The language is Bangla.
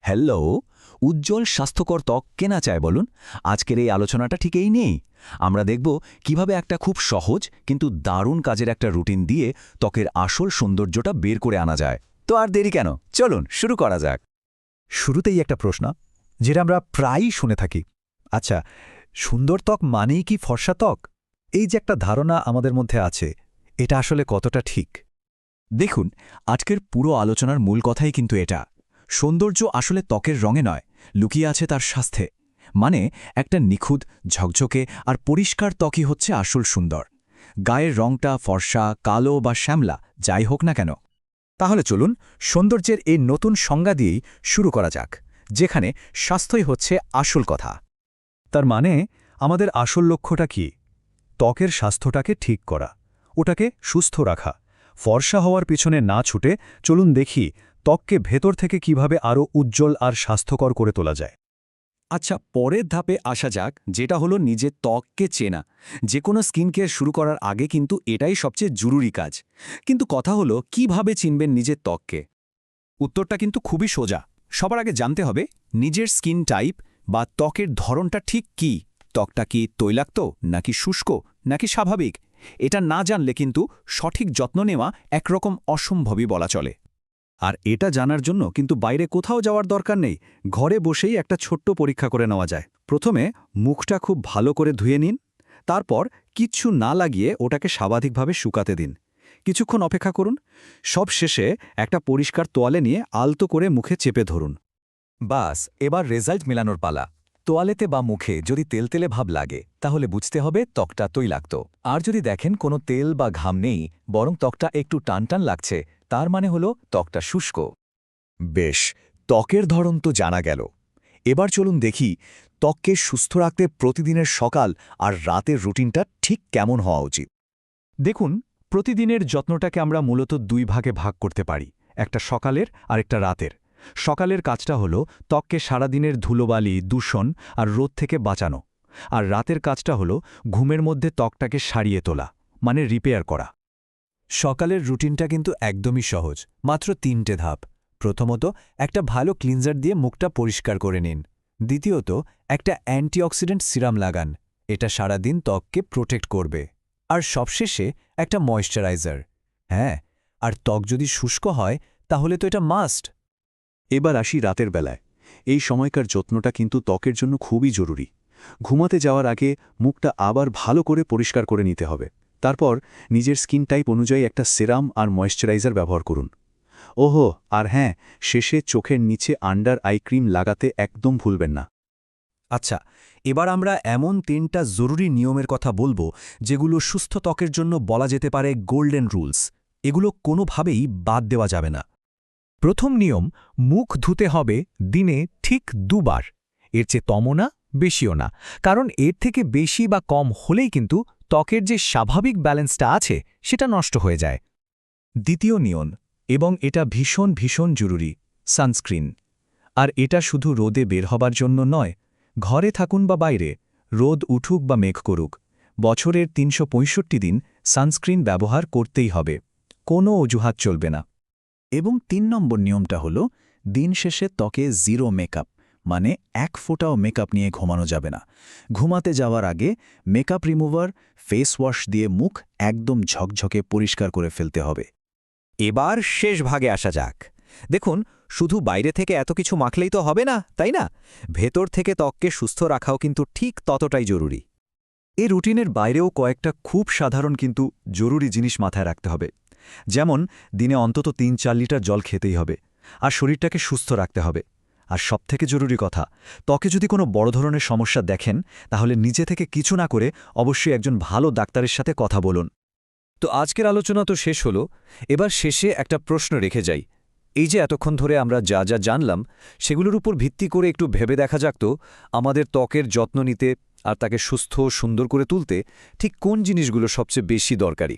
হ্যালো, উজ্জ্বল স্বাস্থ্যকর ত্বক কেনা চায় বলুন? আজকের এই আলোচনাটা ঠিক এই নিয়েই। আমরা দেখব কিভাবে একটা খুব সহজ কিন্তু দারুণ কাজের একটা রুটিন দিয়ে ত্বকের আসল সৌন্দর্যটা বের করে আনা যায়। তো আর দেরি কেন, চলুন শুরু করা যাক। শুরুতেই একটা প্রশ্ন, যেটা আমরা প্রায়ই শুনে থাকি। আচ্ছা, সুন্দর ত্বক মানেই কি ফর্সা ত্বক? এই যে একটা ধারণা আমাদের মধ্যে আছে, এটা আসলে কতটা ঠিক? দেখুন, আজকের পুরো আলোচনার মূল কথাই কিন্তু এটা। সৌন্দর্য আসলে ত্বকের রঙে নয়, লুকিয়ে আছে তার স্বাস্থ্যে। মানে একটা নিখুঁত, ঝকঝকে আর পরিষ্কার ত্বকই হচ্ছে আসল সুন্দর। গায়ের রংটা ফর্সা, কালো বা শ্যামলা যাই হোক না কেন। তাহলে চলুন সৌন্দর্যের এই নতুন সংজ্ঞা দিয়েই শুরু করা যাক, যেখানে স্বাস্থ্যই হচ্ছে আসল কথা। তার মানে আমাদের আসল লক্ষ্যটা কি? ত্বকের স্বাস্থ্যটাকে ঠিক করা, ওটাকে সুস্থ রাখা। ফর্সা হওয়ার পিছনে না ছুটে চলুন দেখি ত্বককে ভেতর থেকে কিভাবে আরও উজ্জ্বল আর স্বাস্থ্যকর করে তোলা যায়। আচ্ছা, পরের ধাপে আসা যাক, যেটা হলো নিজের ত্বককে চেনা। যে কোনো স্কিন কেয়ার শুরু করার আগে কিন্তু এটাই সবচেয়ে জরুরি কাজ। কিন্তু কথা হলো, কিভাবে চিনবেন নিজের ত্বককে? উত্তরটা কিন্তু খুবই সোজা। সবার আগে জানতে হবে নিজের স্কিন টাইপ বা ত্বকের ধরনটা ঠিক কী। ত্বকটা কি তৈলাক্ত, নাকি শুষ্ক, নাকি স্বাভাবিক? এটা না জানলে কিন্তু সঠিক যত্ন নেওয়া একরকম অসম্ভবই বলা চলে। আর এটা জানার জন্য কিন্তু বাইরে কোথাও যাওয়ার দরকার নেই, ঘরে বসেই একটা ছোট্ট পরীক্ষা করে নেওয়া যায়। প্রথমে মুখটা খুব ভালো করে ধুয়ে নিন, তারপর কিচ্ছু না লাগিয়ে ওটাকে স্বাভাবিকভাবে শুকাতে দিন। কিছুক্ষণ অপেক্ষা করুন, সব শেষে একটা পরিষ্কার তোয়ালে নিয়ে আলতো করে মুখে চেপে ধরুন। বাস, এবার রেজাল্ট মেলানোর পালা। তোয়ালেতে বা মুখে যদি তেলতেলে ভাব লাগে, তাহলে বুঝতে হবে ত্বকটা তৈলাক্ত। আর যদি দেখেন কোনো তেল বা ঘাম নেই, বরং ত্বকটা একটু টানটান লাগছে, তার মানে হলো ত্বকটা শুষ্ক। বেশ, ত্বকের ধরন তো জানা গেল। এবার চলুন দেখি ত্বককে সুস্থ রাখতে প্রতিদিনের সকাল আর রাতের রুটিনটা ঠিক কেমন হওয়া উচিত। দেখুন, প্রতিদিনের যত্নটাকে আমরা মূলত দুই ভাগে ভাগ করতে পারি, একটা সকালের আর একটা রাতের। সকালের কাজটা হলো ত্বককে সারাদিনের ধুলোবালি, দূষণ আর রোদ থেকে বাঁচানো। আর রাতের কাজটা হলো ঘুমের মধ্যে ত্বকটাকে সারিয়ে তোলা, মানে রিপেয়ার করা। সকালের রুটিনটা কিন্তু একদমই সহজ, মাত্র 3টে ধাপ। প্রথমত, একটা ভালো ক্লিনজার দিয়ে মুখটা পরিষ্কার করে নিন। দ্বিতীয়ত, একটা অ্যান্টিঅক্সিডেন্ট সিরাম লাগান, এটা সারাদিন ত্বককে প্রোটেক্ট করবে। আর সবশেষে একটা ময়েশ্চারাইজার। হ্যাঁ, আর ত্বক যদি শুষ্ক হয়, তাহলে তো এটা মাস্ট। এবার আসি রাতের বেলায়। এই সময়কার যত্নটা কিন্তু ত্বকের জন্য খুবই জরুরি। ঘুমাতে যাওয়ার আগে মুখটা আবার ভালো করে পরিষ্কার করে নিতে হবে। তারপর নিজের স্কিন টাইপ অনুযায়ী একটা সেরাম আর ময়েশ্চারাইজার ব্যবহার করুন। ওহো, আর হ্যাঁ, শেষে চোখের নিচে আন্ডার আই ক্রিম লাগাতে একদম ভুলবেন না। আচ্ছা, এবার আমরা এমন 3টা জরুরি নিয়মের কথা বলবো, যেগুলো সুস্থ ত্বকের জন্য বলা যেতে পারে গোল্ডেন রুলস। এগুলো কোনোভাবেই বাদ দেওয়া যাবে না। প্রথম নিয়ম, মুখ ধুতে হবে দিনে ঠিক 2বার। এর চেয়ে কমও না, বেশিও না, কারণ এর থেকে বেশি বা কম হলেই কিন্তু ত্বকের যে স্বাভাবিক ব্যালেন্সটা আছে সেটা নষ্ট হয়ে যায়। দ্বিতীয় নিয়ম, এবং এটা ভীষণ ভীষণ জরুরি, সানস্ক্রিন। আর এটা শুধু রোদে বের হবার জন্য নয়, ঘরে থাকুন বা বাইরে, রোদ উঠুক বা মেঘ করুক, বছরের 365 দিন সানস্ক্রিন ব্যবহার করতেই হবে। কোনো অজুহাত চলবে না। এবং 3 নম্বর নিয়মটা হলো, দিন শেষে ত্বকে জিরো মেকআপ, মানে এক ফোঁটাও মেকআপ নিয়ে ঘুমানো যাবে না। ঘুমাতে যাওয়ার আগে মেকআপ রিমুভার, ফেস ওয়াশ দিয়ে মুখ একদম ঝকঝকে পরিষ্কার করে ফেলতে হবে। এবার শেষ ভাগে আসা যাক। দেখুন, শুধু বাইরে থেকে এত কিছু মাখলেই তো হবে না, তাই না? ভেতর থেকে ত্বককে সুস্থ রাখাও কিন্তু ঠিক ততটাই জরুরি। এই রুটিনের বাইরেও কয়েকটা খুব সাধারণ কিন্তু জরুরি জিনিস মাথায় রাখতে হবে। যেমন দিনে অন্তত 3-4 লিটার জল খেতেই হবে, আর শরীরটাকে সুস্থ রাখতে হবে। আর সবথেকে জরুরি কথা, ত্বকে যদি কোনো বড় ধরনের সমস্যা দেখেন, তাহলে নিজে থেকে কিছু না করে অবশ্যই একজন ভালো ডাক্তারের সাথে কথা বলুন। তো আজকের আলোচনা তো শেষ হলো। এবার শেষে একটা প্রশ্ন রেখে যাই। এই যে এতক্ষণ ধরে আমরা যা যা জানলাম, সেগুলোর উপর ভিত্তি করে একটু ভেবে দেখা যাক তো, আমাদের ত্বকের যত্ন নিতে আর তাকে সুস্থ সুন্দর করে তুলতে ঠিক কোন জিনিসগুলো সবচেয়ে বেশি দরকারি।